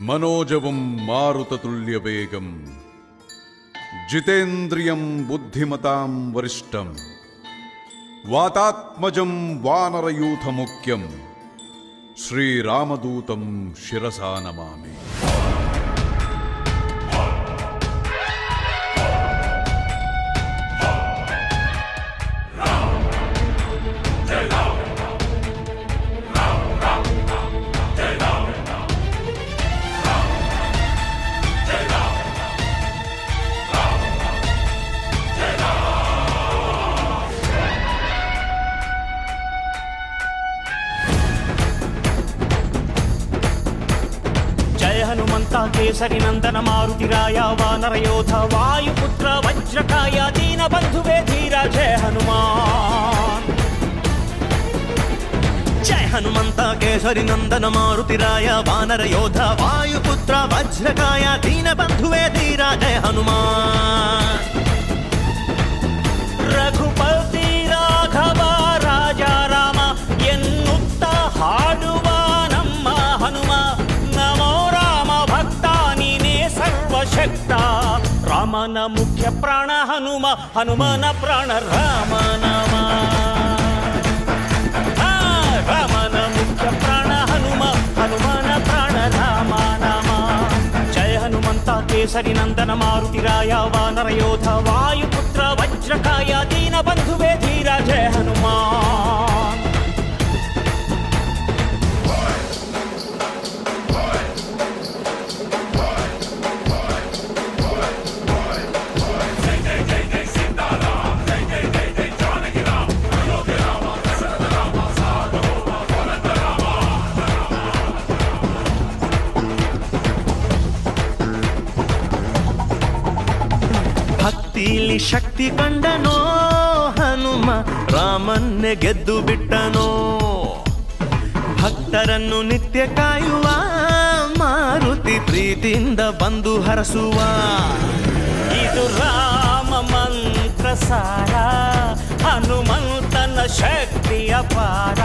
मनोजवं मारुततुल्यवेगं जितेन्द्रियं बुद्धिमतां वरिष्ठं वातात्मजं वानरयूथमुख्यं श्रीरामदूतं शिरसा नमामि। हनुमंता केसरी नंदन मारुतिराय वानर योध वायुपुत्र वज्रकाय दीन बंधुवे धीरा जय हनुमान। जय हनुमंता केसरी नंदन मारुतिराय वानर योध वायुपुत्र वज्रकाय दीन बंधुवे धीरा जय हनुमान। रघुपति राघव राजा राम एन्नुत्त हाडुव नम्म हनुम रामन मुख्य प्राण हनुम हनुमन प्राण राम नाम। रामन मुख्य प्राण हनुम हनुमन प्राण राम नाम। जय हनुमंता केसरी नंदन मारुतिराय वानर योध वायुपुत्र वज्रकाय दीन बंधुवे धीरा जय हनुमान। ಭಕ್ತಿಲಿ ಶಕ್ತಿ ಕಂಡನೋ ಹನುಮ ರಾಮನ್ನೇ ಗೆದ್ದು ಬಿಟ್ಟನೋ. ಭಕ್ತರನ್ನು ನಿತ್ಯ ಕಾಯುವ ಮಾರುತಿ ಪ್ರೀತಿಯಿಂದ ಬಂದು ಹರಸುವ. ಇದು ರಾಮ ಮಂತ್ರ ಸಾರ ಹನುಮಂತನ ಶಕ್ತಿ ಅಪಾರ.